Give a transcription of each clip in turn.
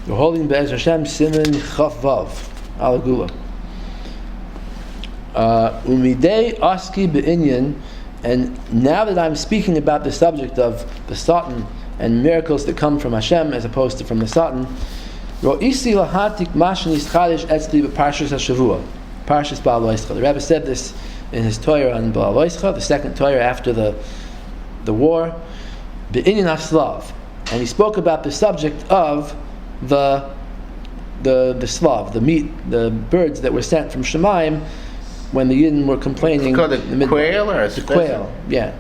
We're holding Be'ez Hashem siman chaf vav haGuela. Umidei aski be'inyan, and now that I'm speaking about the subject of the Satan and miracles that come from Hashem as opposed to from the Satan, ro'isi lahatik mashen yischadish etzli b'parshas hashavua, parshas Ba'al Oischa. The Rebbe said this in his Torah on Ba'al Oischa, the second Torah after the war, be'inyan haslav, and he spoke about the subject of the slav, the meat, the birds that were sent from Shemayim when the yiddin were complaining. It's called the quail, or the quail, yeah.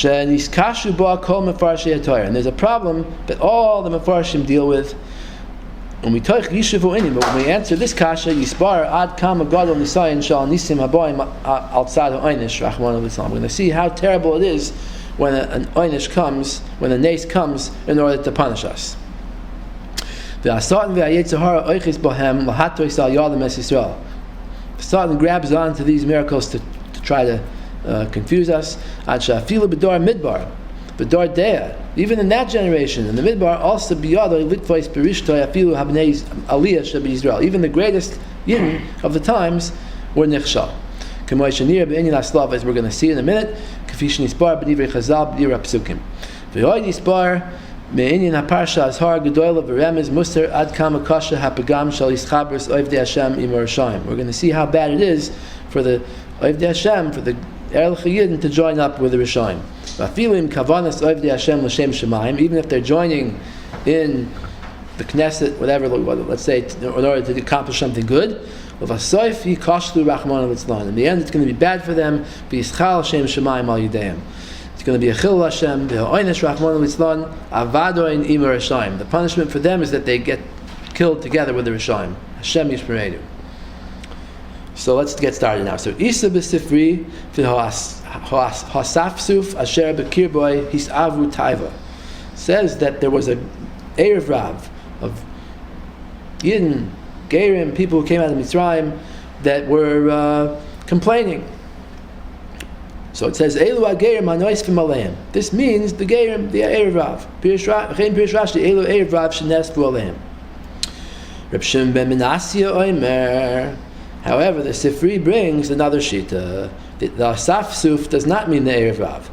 And there's a problem that all the Mefarshim deal with. But when we answer this kasha, yispar ad kama gadol nisayin shal nisim haboim outside of einish rachmana litzlan. We're going to see how terrible it is when an einish comes, when a nace comes in order to punish us. The Satan grabs onto these miracles to try to confuse us. Even in that generation, in the Midbar, also even the greatest yiddin of the times were nichshal. As we're going to see in a minute, me'inyan haparsha azhar gedola v'remez muster ad kama kasha hapagam shal yischabers oivdei Hashem im Yerushalayim. We're going to see how bad it is for the oivdei Hashem, for the erlich yiddin to join up with the Rishalayim. Vafilim kavanas oivdei Hashem l'shem shemayim, even if they're joining in the Knesset, whatever, let's say, in order to accomplish something good. V'vasoif hi kashlu rachmana litzlan. In the end, it's going to be bad for them. V'yischal Hashem shemayim al yideim. It's going to be a chil Hashem, the punishment for them is that they get killed together with the Rishalayim. Hashem Yishmereinu. So let's get started now. So Isa b'sifri hasafsuf asher b'kirboy hisavu taiva says that there was a Erev Rav of Yiddin, Gerim, people who came out of Mitzrayim that were complaining. So it says, Elu ha-gerim ha-noisfim aleim. This means the gerim, the Erev Rav. V'chein Pirish Rashi, Elu Erev Rav shenesfu aleim. Reb Shimon ben Menasya oimer. However, the Sifri brings another shita. The Asaf Suf does not mean the Erev Rav.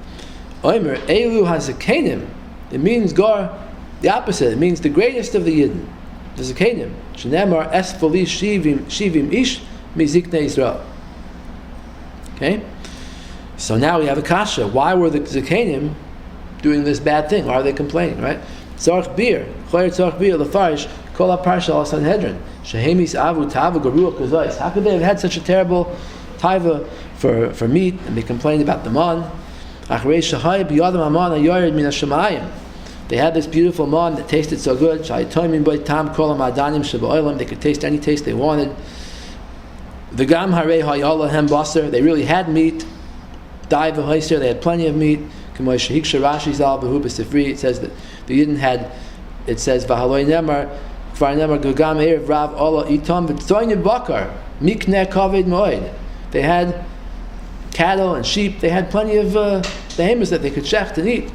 Oimer, Elu ha-zakenim. It means gar, the opposite. It means the greatest of the Yiddin. The zakenim. Shenemar esfoli shivim ish miziknei Yisrael. Okay? So now we have a kasha. Why were the Zakenim doing this bad thing? Why are they complaining, right? Tzarech bir, choyer tzarech bir, lefarish, kol ha-parsha al Sanhedrin, shehemis avu tava garuach kazais. How could they have had such a terrible taiva for meat, and they complained about the man? Achrei shahai biyadam aman ha-yored min ha-shemayim. They had this beautiful man that tasted so good. Shayitoimin boi tam kol ha-ma'adanim sheba'olam. They could taste any taste they wanted. V'gam harei hayala hem baser. They really had meat. They had plenty of meat. It says that the Yiddin had, it says, they had cattle and sheep, they had plenty of behemoths that they could shecht and eat.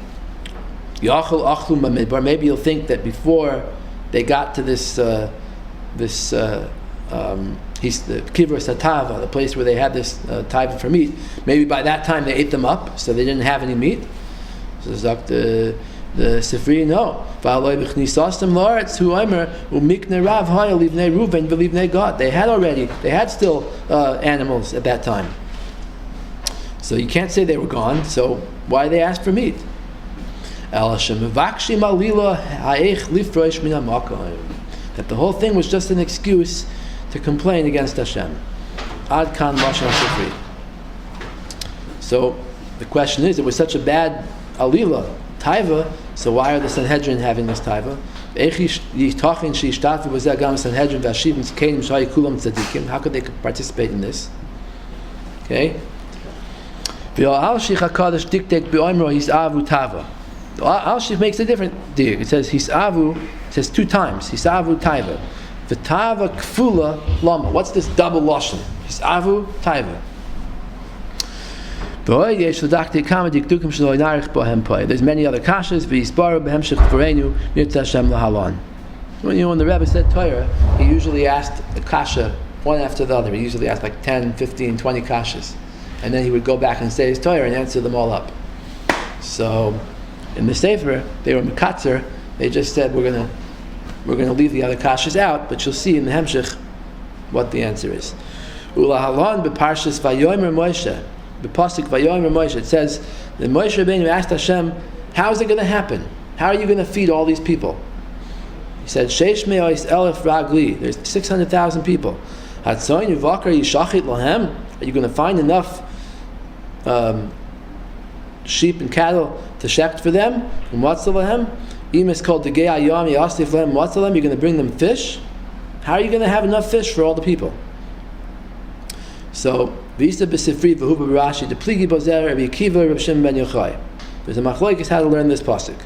Maybe you'll think that before they got to this the Kivra Satava, the place where they had this taiva for meat. Maybe by that time they ate them up, so they didn't have any meat. So the Sifri, no. They had still animals at that time. So you can't say they were gone, so why they ask for meat? That the whole thing was just an excuse to complain against Hashem. Ad kan lashon sifri. So the question is, it was such a bad alila, taiva, so why are the Sanhedrin having this taiva? How could they participate in this? Okay? The Al-Shich makes a different dig. It says hisavu, it says two times, hisavu taiva. The taiva kfula lama. What's this double lashon? Hisavu taiva. There's many other kashas. V'yisbaru b'hemshech v'reinu nirtzeh Hashem lahalon. When the Rebbe said Torah, he usually asked a kasha one after the other. He usually asked like 10, 15, 20 kashas. And then he would go back and say his Torah and answer them all up. So in the Sefer, they were mekatzer. They just said, we're gonna leave the other kashas out, but you'll see in the Hemshech what the answer is. Ulahalon beparshas Vayomer Moshe, bepasuk Vayomer Moshe. It says that Moshe Rabbeinu asked Hashem, how is it going to happen? How are you going to feed all these people? He said, Sheish me'ois elef ragli. There's 600,000 people. Hatzoin yuvakar yishachit lahem. Are you going to find enough sheep and cattle to shept for them? And what's lahem? Im is called the gei ayam yasif lahem. What's lahem? You're going to bring them fish. How are you going to have enough fish for all the people? So, v'isa b'sifri v'hu b'rashi depligi bozer Rabbi Akiva Rabbi Shimon ben Yochai. There's a machlokes how to learn this pasuk,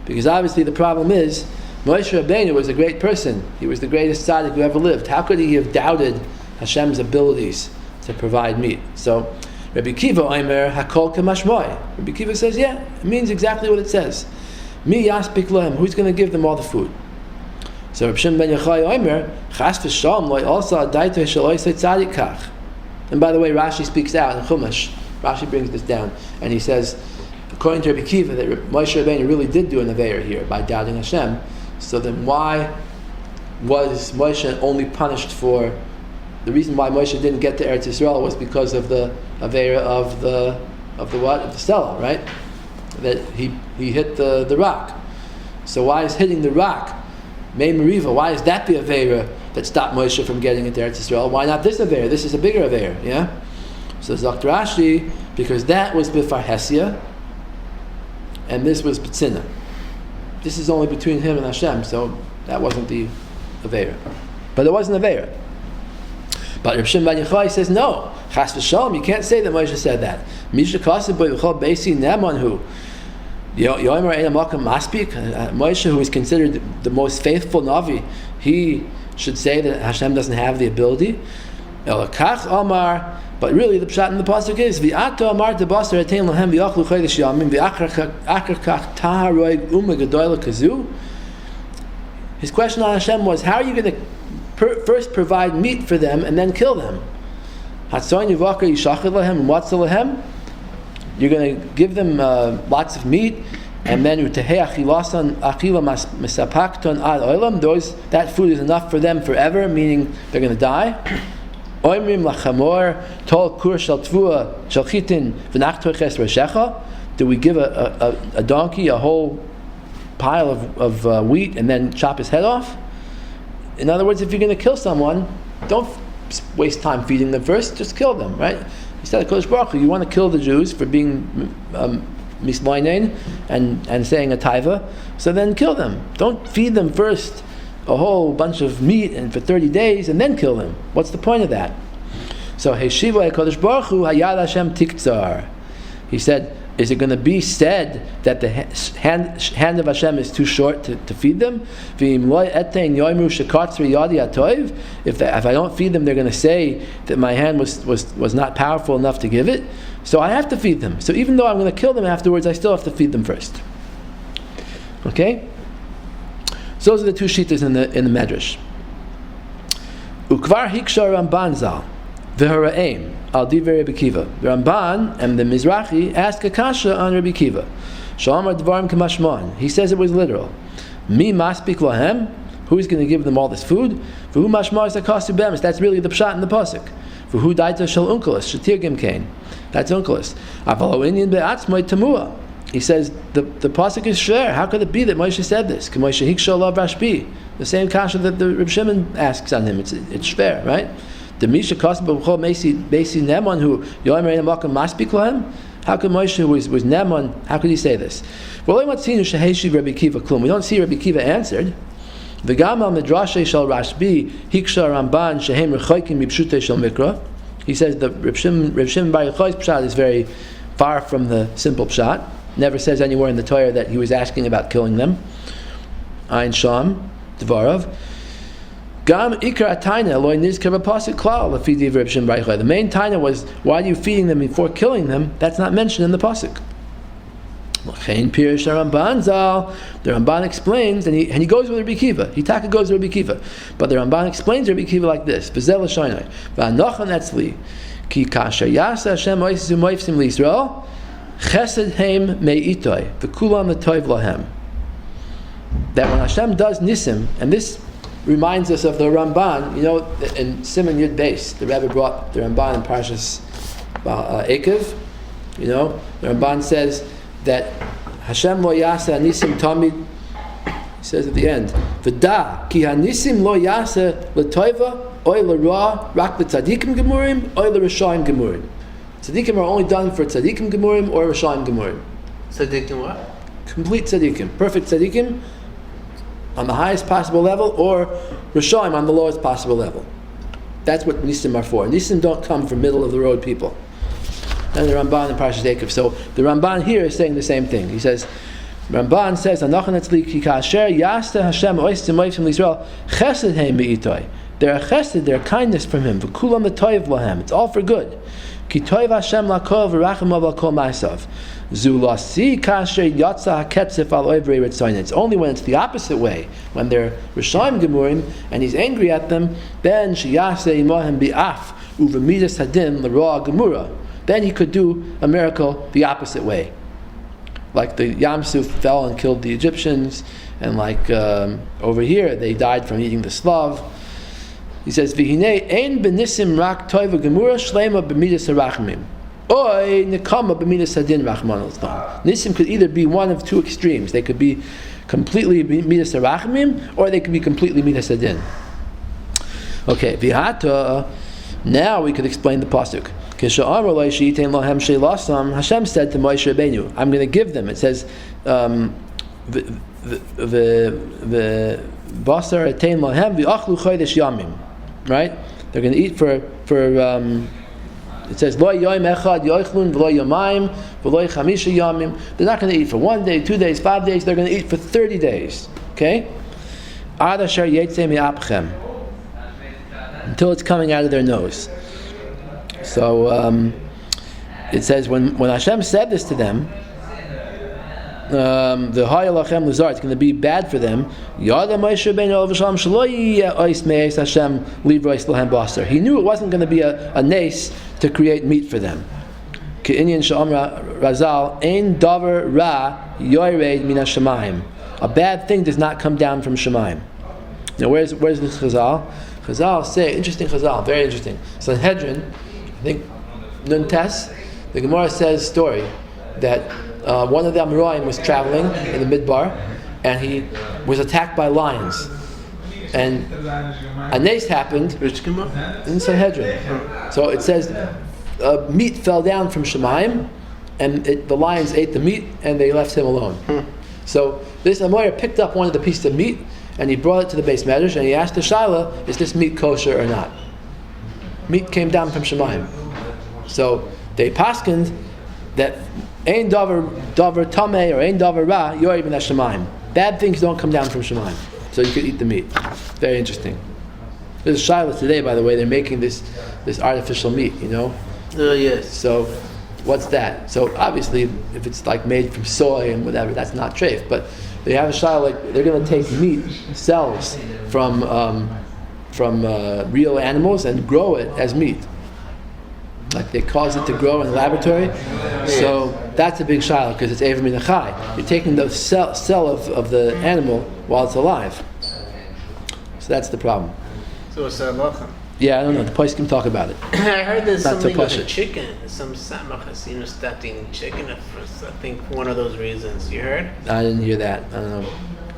because obviously the problem is Moshe Rabbeinu was a great person. He was the greatest tzaddik who ever lived. How could he have doubted Hashem's abilities to provide meat? So Rabbi Akiva Omer Hakol Kamashmoi. Rabbi Akiva says, yeah, it means exactly what it says. Mi yaspik lahem. Who's going to give them all the food? So Rabbi Shimon ben Yochai Omer Chas v'shalom loy also adaito shaloi say tzaddik kach. And by the way, Rashi speaks out in Chumash. Rashi brings this down, and he says, according to Rabbi Akiva, that Moshe Rabbeinu really did do an aveira here by doubting Hashem. So then, why was Moshe only punished for? The reason why Moshe didn't get to Eretz Yisrael was because of the aveira of the what? Of the stela, right? That he hit the rock. So why is hitting the rock, Mei Meriva? Why is that the aveira that stopped Moshe from getting into Eretz Yisrael? Why not this aveira? This is a bigger aveira, yeah. So Dr. Rashi, because that was b'far Hesia, and this was B'tzina. This is only between him and Hashem, so that wasn't the Aveira. But it wasn't Aveira. But Reb Shimon ben Yochai says, no, Chas v'shalom, you can't say that Moshe said that. Misha kaseh bo yichol beisi nemanhu. Yomer ein amakam maspik. Moshe, who is considered the most faithful Navi, he should say that Hashem doesn't have the ability. Elakach Amar. But really, the pshat in the pasuk is v'ato amar debasar etein lahem v'yachlu chodesh yamim v'achar kach taharoig umegadoyla kazu. His question on Hashem was, how are you going to first provide meat for them and then kill them? Hatzoin yivakar yishachid lahem and what's lahem? You're going to give them lots of meat, and then utehei achilasan achila mesapakton ad olam. That food is enough for them forever, meaning they're going to die. Oimrim lachamor tol kur shel tvua shel chitin v'nachtoches reshecha. Do we give a donkey a whole pile of wheat and then chop his head off? In other words, if you're going to kill someone, don't waste time feeding them first. Just kill them, right? He said, Kodesh Baruch Hu, you want to kill the Jews for being misleinain and saying a taiva, so then kill them. Don't feed them first a whole bunch of meat and for 30 days and then kill them. What's the point of that? So Heshiva Kodesh Baruch Hu Hayad Hashem Tiktzar. He said, is it going to be said that the hand of Hashem is too short to feed them? If I don't feed them, they're going to say that my hand was not powerful enough to give it. So I have to feed them. So even though I'm going to kill them afterwards, I still have to feed them first. Okay? So those are the two shittas in the Medrash. Ukvar hiksha Ramban zal v'hara'im al divrei Rabbi Akiva. The Ramban and the Mizrahi ask a kasha on Rabbi Akiva. Shalom dvarim kamashmon. He says it was literal. Mi maspik lahem. Who is going to give them all this food? V'hu mashmar zakasu bemis. That's really the pshat in the pasuk. V'hu daita shel unkelos shetirgim kain. That's unkelos. Avalo inyan be'atzmoi tamua. He says the pasuk is shver. How could it be that Moshe said this? Moshe hiksha lav rashbi. The same kasha that the Reb Shimon asks on him. It's shver, right? The misha kasba b'chol beisi nemon who yomer ein makam maspik lahem. How could Moshe, who was nemon, how could he say this? Well, we don't see Rabbi Akiva answered. V'gam al midrashe shel Rashbi hiksha Ramban shehem rechoikim mipshutei shel mikra. He says the Reb Shimon bar Yochai's pshat is very far from the simple pshat. Never says anywhere in the Torah that he was asking about killing them. Ein Sham Dvarav. Gam ikar atayna loy nizkar b'pasuk klal lefi divrei Reb Shimon bar Yochai. The main taina was, why are you feeding them before killing them? That's not mentioned in the pasuk. The Ramban explains, and he goes with Rabbi Kiva. He taka goes with Rabbi Kiva, but the Ramban explains Rabbi Kiva like this: V'zel l'shaynai, v'anochan etzli, ki kasher yasa Hashem oisim oifsim l'Yisrael, chesed heim me'itoi, v'kulam l'toiv lahem. That when Hashem does nisim, and this reminds us of the Ramban, in siman yud beis, the Rebbe brought the Ramban in Parshas Ekev. The Ramban says that Hashem lo yasa nisim tamid. He says at the end, "V'da ki hanisim lo yasa l'toiva oy l'ra rak l'tzadikim gemurim oy l'rishayim gemurim." Tzadikim are only done for tzadikim gemurim or rishayim gemurim. Tzadikim what? Complete tzadikim, perfect tzadikim on the highest possible level, or rishayim on the lowest possible level. That's what nisim are for. Nisim don't come from middle of the road people. And the Ramban in Parshas Ekev. So the Ramban here is saying the same thing. He says, Ramban says, "Anochan etzli ki kasher yasta Hashem oisim oifsim l'Yisrael chesed heim me'itoi." They're a chesed, they're kindness from Him. V'kulam l'toiv lahem. It's all for good. Ki toiv Hashem lakol v'racham al kol ma'asav. Zu lasi kasher yatsa haketzef al oivrei ritzayin. It's only when it's the opposite way, when they're rishayim gemurim and He's angry at them, then sheyaseh imohem bi'af uv'midas hadin l'roa gemura. Then He could do a miracle the opposite way. Like the Yam Suf fell and killed the Egyptians, and like over here, they died from eating the Slav. He says, "V'hinei ein b'nisim rak toiva gemura shlema b'midas harachmim, oy nekama b'midas hadin rachman al-tzlan." Nisim could either be one of two extremes. They could be completely midas harachmim, or they could be completely midas hadin. Okay, v'hata. Now we could explain the pasuk. Hashem said to Moshe Rabbeinu, "I'm going to give them." It says, "The basar etein lahem v'achlu chodesh yamim." Right? They're going to eat for. It says, "Lo yom echad yoichlun v'lo yomayim v'lo chamisha yamim." They're not going to eat for 1 day, 2 days, 5 days. They're going to eat for 30 days. Okay? Ad asher yetzeh mi'apchem, until it's coming out of their nose. So it says when Hashem said this to them, the hayalachem lezar, it's going to be bad for them. Yada Moshe Rabbeinu al v'shalom shelo yiyeh ois me'es Hashem livrois lahem basar. He knew it wasn't going to be a nace to create meat for them. Ke'inyan she'amra Razal ein davar ra yored min hashamayim. A bad thing does not come down from Shemayim. Now where's this Chazal? Chazal say, interesting Chazal, very interesting. Sanhedrin, I think Nun Tes, the Gemara says story that one of the Amoraim was traveling in the Midbar and he was attacked by lions. And a nace happened in Sanhedrin. So it says meat fell down from Shemayim and the lions ate the meat and they left him alone. So this Amoraim picked up one of the pieces of meat and he brought it to the Beis Medrash and he asked the Shaila, "Is this meat kosher or not?" Meat came down from Shemayim. So they paskened that ein davar tameh or ein davar ra yored min hashamayim. Bad things don't come down from Shemayim, so you could eat the meat. Very interesting. There's a Shaila today, by the way. They're making this artificial meat. Yes. So what's that? So obviously, if it's like made from soy and whatever, that's not treif. But they have a Shaila like they're going to take meat cells from real animals and grow it as meat. Like they cause it to grow in the laboratory. So that's a big shaila because it's Eiver Min HaChai. You're taking the cell of the animal while it's alive. So that's the problem. So it's halacha. Yeah, I don't know. The place can talk about it. I heard there's Not something so with a chicken. Some Satmar stopped eating chicken I think for one of those reasons. You heard? I didn't hear that. I don't know.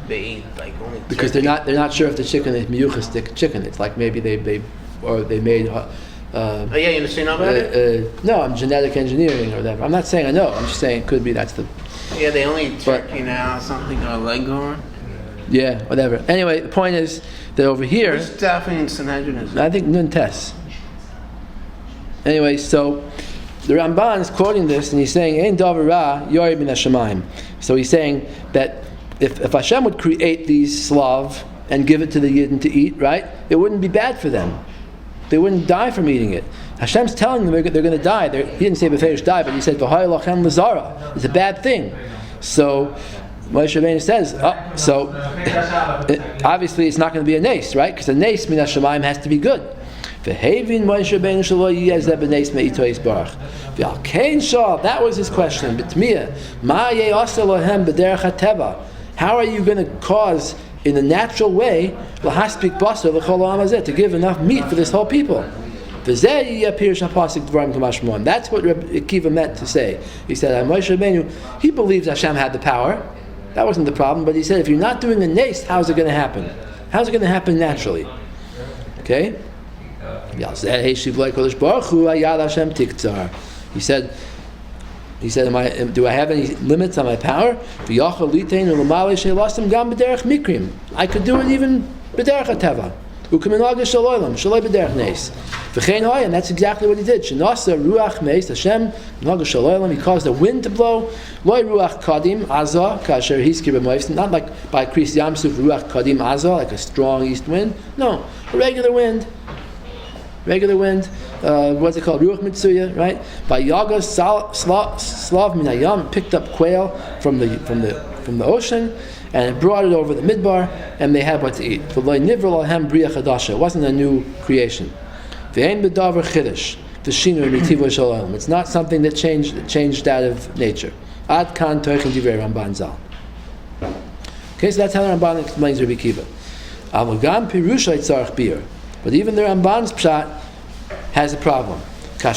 They eat like only because turkey. they're not sure if the chicken is miyuchas chicken. It's like maybe they made. Oh yeah, you understand about it? No, I'm genetic engineering or whatever. I'm not saying I know. I'm just saying it could be that's the. Yeah, they only eat turkey now, something or Leghorn. Yeah, whatever. Anyway, the point is that over here. Which staffing in Sanhedrin is it? I think Nun Tes. Anyway, so the Ramban is quoting this and he's saying, "Ein davar ra yored min hashamayim." So he's saying that if Hashem would create these slav and give it to the yiddin to eat, right, it wouldn't be bad for them. They wouldn't die from eating it. Hashem's telling them they're going to die. He didn't say b'feish die, but he said v'hayalachem l'zara. It's a bad thing. So Moshe Rabbeinu says, obviously it's not going to be a nace, right? Because a nace min hashamayim has to be good. V'hevin Moshe Rabbeinu shelo yiyeh b'neis me'ito yisbarach. V'alkein shal, that was his question. B'tmiyah, ma ye'asa lohem b'derech hateva. How are you going to cause, in the natural way, lahaspik basar l'chol ha'am hazeh, to give enough meat for this whole people? That's what Rebbe Akiva meant to say. He said, Moshe Rabbeinu, he believes Hashem had the power. That wasn't the problem. But he said, if you're not doing a nace, how's it going to happen? How's it going to happen naturally? Okay? He said, do I have any limits on my power? I could do it even b'derech hateva. And that's exactly what he did. He caused the wind to blow. Not like by Kris Yamsuf ruach kadim azah, like a strong east wind. No, a regular wind. What's it called? Ruach Mitsuya, right? By Yaga Slav Minayam picked up quail from the ocean and brought it over the midbar, and they had what to eat. It wasn't a new creation. It's not something that changed out of nature. Ad kan toichin divrei Ramban Zal. Okay, so that's how the Ramban explains Rebbe Akiva. But even the Ramban's pshat has a problem. The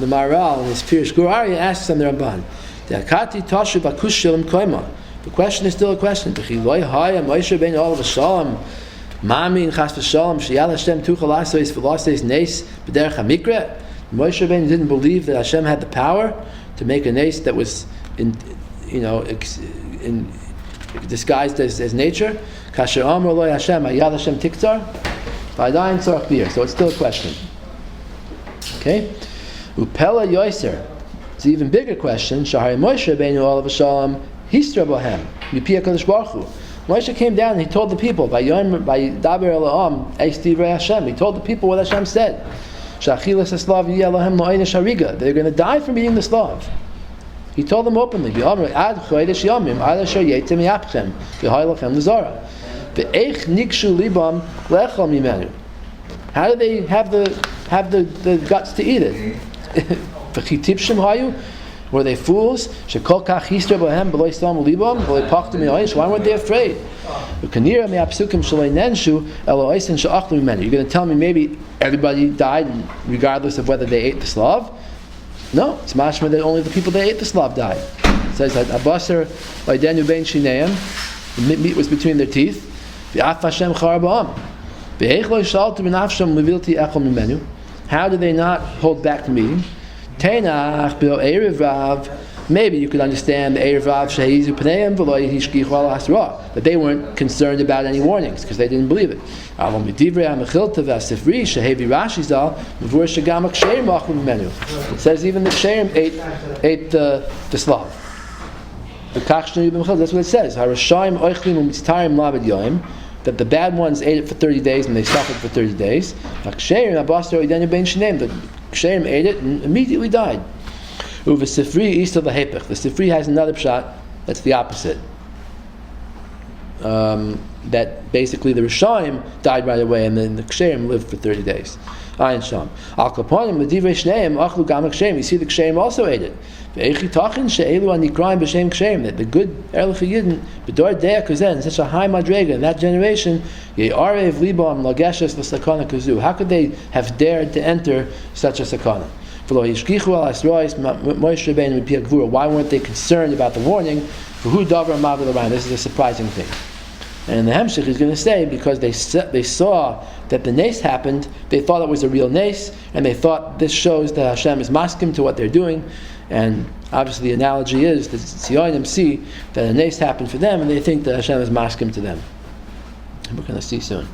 Maharal in his Pirush Gur Aryeh asks on the Ramban, the question is still a question. Moshe Rabbeinu didn't believe that Hashem had the power to make a nace that was disguised as nature. So it's still a question. Okay? Upela Yoiser. It's an even bigger question. Shahari Moshe Rabbeinu olav shalom histra bohem mipia kadosh baruch hu. Moshe came down and he told the people by daber elam eis divrei Hashem. He told the people what Hashem said. Shachilas haslav yiyeh lahem lo'einish hariga. They're going to die from eating the slav. He told them openly. V'amru ad chodesh yamim ad asher yetem yapchem v'haylachem l'zara. Ve'eich nikshu libam lechol mimenu. How do they have the guts to eat it? Were they fools? Why weren't they afraid? You're going to tell me maybe everybody died regardless of whether they ate the slav? No, it's mashma that only the people that ate the slav died. It says that Abasar Oidenu Ben Shineim, the meat was between their teeth. How do they not hold back the meeting? Maybe you could understand the that they weren't concerned about any warnings because they didn't believe it. It says even the ksherim ate the slav. That's what it says. That the bad ones ate it for 30 days and they suffered for 30 days. The ksherim ate it and immediately died. The Sifri has another pshat that's the opposite. That basically the Rishonim died right away and then the ksherim lived for 30 days. Ayin Sham. Al Kaponim, the Divrei Shneim, Achlu Gam Ksherim. You see the ksherim also ate it. That the good Erlich Yiddin, B'dor Deya Kuzen, such a high madrega in that generation, Ye'arev Libam Lageshes L'Sakana Kuzu. How could they have dared to enter such a sakana? Why weren't they concerned about the warning? This is a surprising thing. And the Hemshech is going to say because they saw that the nace happened, they thought it was a real nace, and they thought this shows that Hashem is maskim to what they're doing. And obviously the analogy is that Tziyonim see that a nace happened for them, and they think that Hashem is maskim to them. And we're going to see soon.